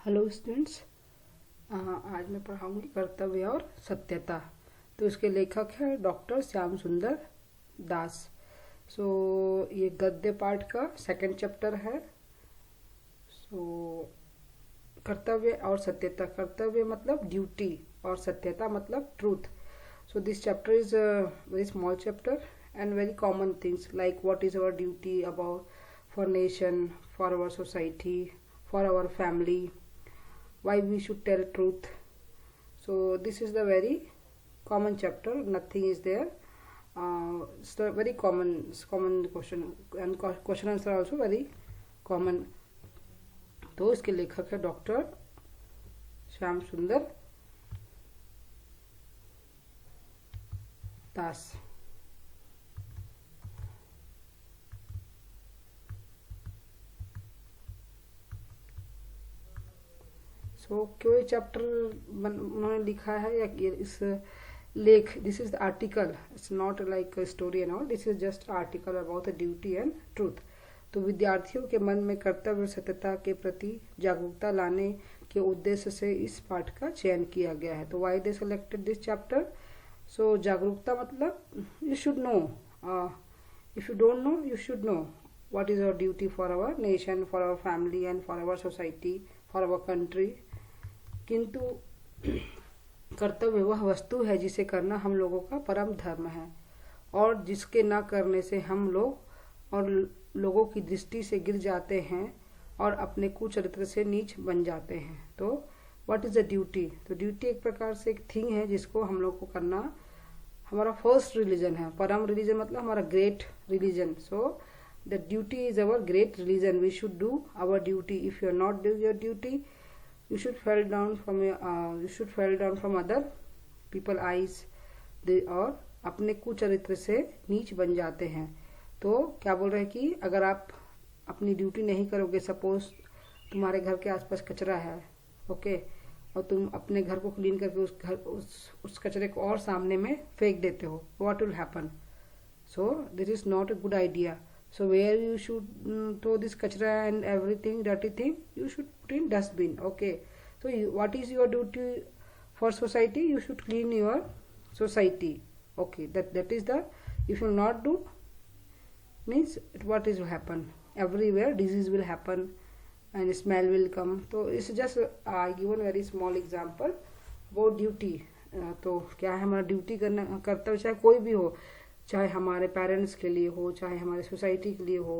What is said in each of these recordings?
Hello students. आज मैं पढ़ाऊंगी कर्तव्य और सत्यता। तो इसके लेखक है डॉक्टर श्याम सुंदर दास। ये गद्य पाठ का सेकंड चैप्टर है। कर्तव्य और सत्यता। कर्तव्य मतलब ड्यूटी और सत्यता मतलब truth. So this chapter is a very small chapter and very common things like what is our duty about for nation, for our society, for our family, why we should tell truth. So this is the very common chapter. Nothing is there. It's a very common question and question answer also very common. तो इसके लेखक है doctor Shyam सुंदर दास. क्यों ये chapter उन्होंने लिखा है या इस लेख. This is the article. It's not like story and all. This is just article about the duty and truth. तो विद्यार्थियों के मन में कर्तव्य और सत्यता के प्रति जागरूकता लाने के उद्देश्य से इस पाठ का चयन किया गया है. तो why they selected this chapter. So जागरूकता मतलब you should know. If you don't know you should know what is our duty for our nation, for our family and for our society, for our country. किंतु कर्तव्य वह वस्तु है जिसे करना हम लोगों का परम धर्म है और जिसके न करने से हम लोग और लोगों की दृष्टि से गिर जाते हैं और अपने कुचरित्र से नीच बन जाते हैं. तो व्हाट इज द ड्यूटी. तो ड्यूटी एक प्रकार से एक थिंग है जिसको हम लोग को करना हमारा फर्स्ट रिलीजन है. परम रिलीजन मतलब हमारा great religion. So the duty is our great religion. We should do our duty. If you are not doing your duty, you should fall down from other people eyes. They और अपने कुचरित्र से नीच बन जाते हैं. तो क्या बोल रहे हैं कि अगर आप अपनी ड्यूटी नहीं करोगे, सपोज तुम्हारे घर के आसपास कचरा है, ओके, और तुम अपने घर को क्लीन करके उस कचरे को और सामने में फेंक देते हो, what will happen? So this is not a good idea. So where you should throw this kachra and everything dirty thing, you should put in dustbin. Okay. So what is your duty for society? You should clean your society. Okay. That is the. If you not do, means what is will happen? Everywhere disease will happen and smell will come. So it's just I given very small example about duty. तो क्या है हमारा duty करना कर्तव्य चाहे कोई भी हो, चाहे हमारे पेरेंट्स के लिए हो, चाहे हमारे सोसाइटी के लिए हो,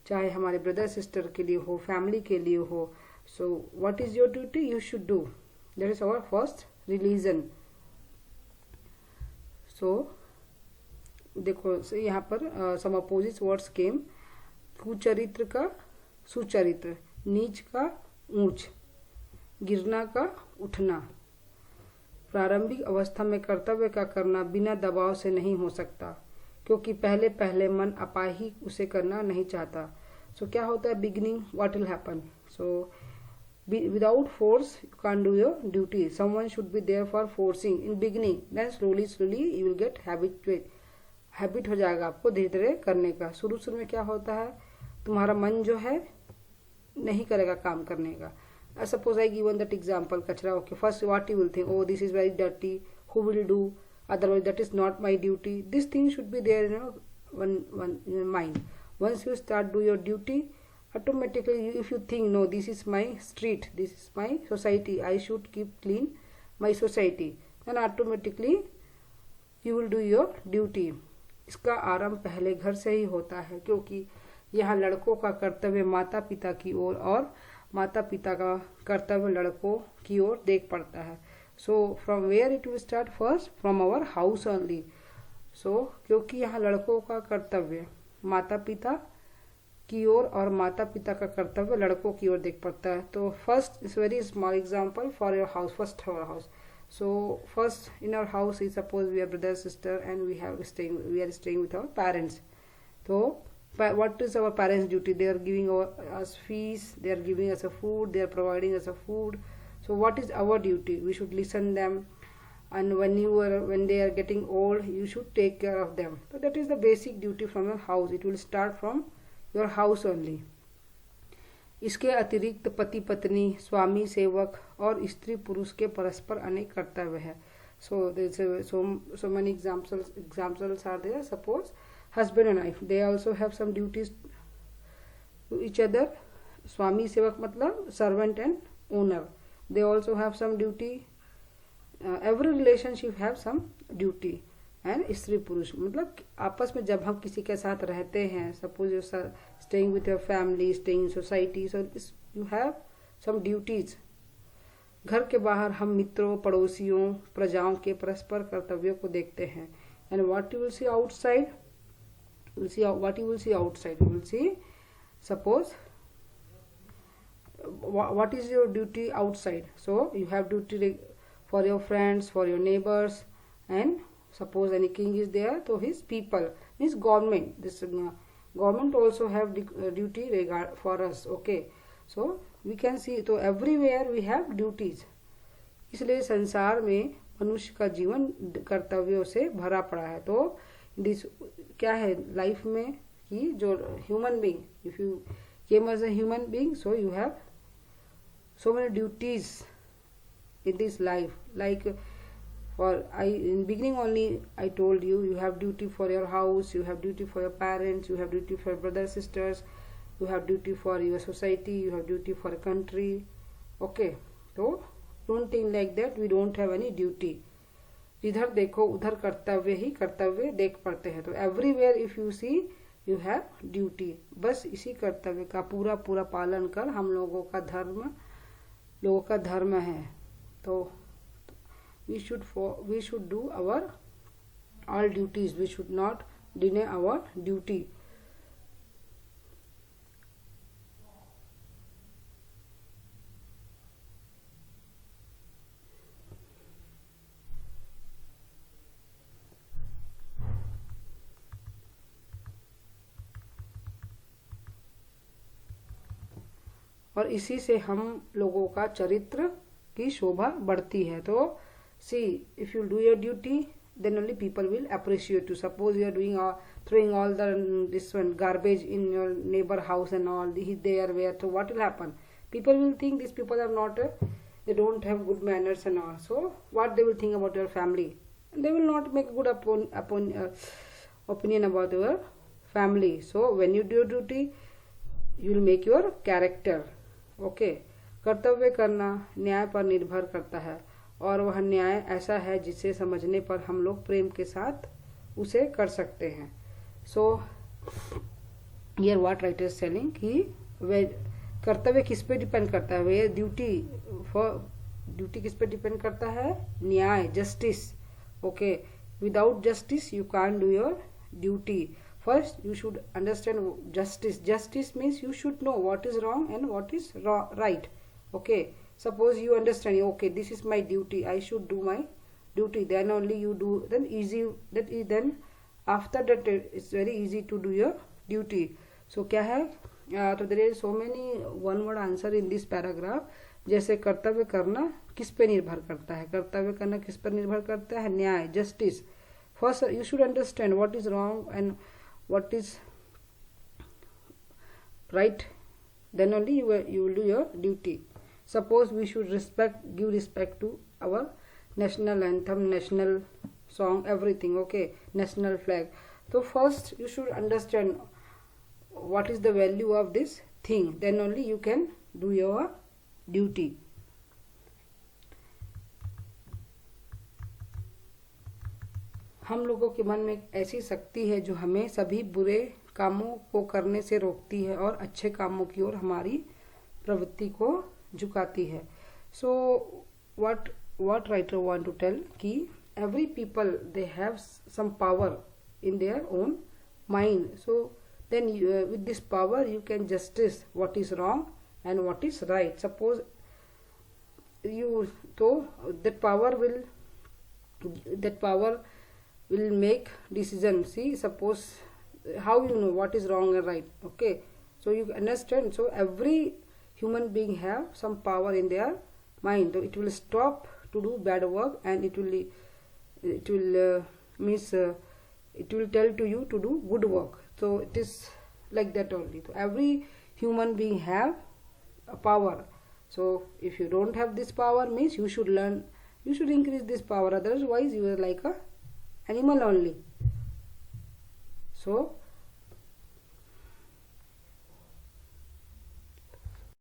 चाहे हमारे ब्रदर सिस्टर के लिए हो, फैमिली के लिए हो. So what is your duty you should do. That is our first religion. So देखो यहाँ पर सम अपोजिट वर्ड्स केम. कुचरित्र का सुचरित्र, नीच का ऊंच, गिरना का उठना. प्रारंभिक अवस्था में कर्तव्य का करना बिना दबाव से नहीं हो सकता क्योंकि पहले पहले मन अपाही उसे करना नहीं चाहता. सो क्या होता है beginning, what will happen. So without force you can do your duty. Someone should be there for forcing in beginning. Then slowly you will get habit हो जाएगा आपको धीरे धीरे करने का. शुरू में क्या होता है, तुम्हारा मन जो है नहीं करेगा काम करने का. Suppose I given that example, kachra. Okay, first what you will think, oh this is very dirty, who will do, otherwise that is not my duty. This thing should be there one in your mind. Once you start do your duty, automatically if you think no this is my street, this is my society, I should keep clean my society, then automatically you will do your duty. इसका आरंभ पहले घर से ही होता है क्योंकि यहाँ लड़कों का कर्तव्य माता पिता की ओर और माता पिता का कर्तव्य लड़कों की ओर देख पड़ता है. So from where it will start first from our house only. So क्योंकि यहाँ लड़कों का कर्तव्य माता पिता की ओर और माता पिता का कर्तव्य लड़कों की ओर देख पड़ता है. तो first is very small example for your house. First our house. So first in our house is suppose we are brother sister and we are staying with our parents. तो what is our parents duty? They are giving us fees, they are giving us a food, they are providing us a food. So what is our duty? We should listen them, and when they are getting old you should take care of them. So that is the basic duty from your house. It will start from your house only. इसके अतिरिक्त पति पत्नी, स्वामी सेवक और स्त्री पुरुष के परस्पर अनेक कर्तव्य है. So there's so many examples are there. Suppose husband and wife, they also have some duties to each other. Swami sevak matlab servant and owner. They also have some duty. Every relationship have some duty. And स्त्री पुरुष मतलब आपस में जब हम किसी के साथ रहते हैं, suppose you staying with your family, staying in society, so you have some duties. घर के बाहर हम मित्रों, पड़ोसियों, प्रजाओं के परस्पर कर्तव्यों को देखते हैं. And what you will see outside, what you will see outside, you will see, suppose what is your duty outside. So you have duty for your friends, for your neighbors, and suppose any king is there, so his people means government. This government also have duty regard for us. Okay, so we can see, तो everywhere we have duties. इसलिए संसार में मनुष्य का जीवन कर्तव्यों से भरा पड़ा है. तो क्या है लाइफ में कि जो human being, if you came as a human being, so you have so many duties in this life. Like in beginning only I told you, you have duty for your house, you have duty for your parents, you have duty for your brothers, sisters, you have duty for your society, you have duty for a country. Okay, so don't think like that we don't have any duty. जिधर देखो उधर कर्तव्य ही कर्तव्य देख पड़ते हैं. तो everywhere if you see you have duty. बस इसी कर्तव्य का पूरा पूरा पालन कर हम लोगों का धर्म है. तो we should do our all duties. We should not deny our duty. और इसी से हम लोगों का चरित्र की शोभा बढ़ती है. तो see, if you do your duty, then only people will appreciate you. Suppose you are doing throwing all this one garbage in your neighbor house and all, they are where, so what will happen? People will think these people are not they don't have good manners and all. So what they will think about your family? They will not make good opinion about your family. So when you do your duty, you will make your character. Okay, कर्तव्य करना न्याय पर निर्भर करता है, और वह न्याय ऐसा है जिसे समझने पर हम लोग प्रेम के साथ उसे कर सकते हैं. So here what writer is telling कि वे कर्तव्य किस पे डिपेंड करता है, वे ड्यूटी किस पे डिपेंड करता है, न्याय, justice. Okay, without justice U can't do your duty. First, you should understand justice. Justice means you should know what is wrong and what is right. Okay. Suppose you understand, okay, this is my duty. I should do my duty. Then only you do. Then after that, it's very easy to do your duty. So क्या है? तो there is so many one word answer in this paragraph. जैसे कर्तव्य करना किस पे निर्भर करता है? कर्तव्य करना किस पर निर्भर करता है? न्याय, justice. First, you should understand what is wrong and what is right. Then only you will do your duty. Suppose we should give respect to our national anthem, national song, everything. Okay, national flag. So first you should understand what is the value of this thing. Then only you can do your duty. हम लोगों के मन में एक ऐसी शक्ति है जो हमें सभी बुरे कामों को करने से रोकती है और अच्छे कामों की ओर हमारी प्रवृत्ति को झुकाती है. So what writer want to tell कि every people they have some power in their own mind. So then with this power you can justice what is wrong and what is right. Suppose you, so that power will make decision. See, suppose how you know what is wrong and right. Okay, so you understand. So every human being have some power in their mind. So it will stop to do bad work, and it will tell to you to do good work. So it is like that only. So every human being have power. So if you don't have this power, means you should learn, you should increase this power, otherwise you are like a animal only. So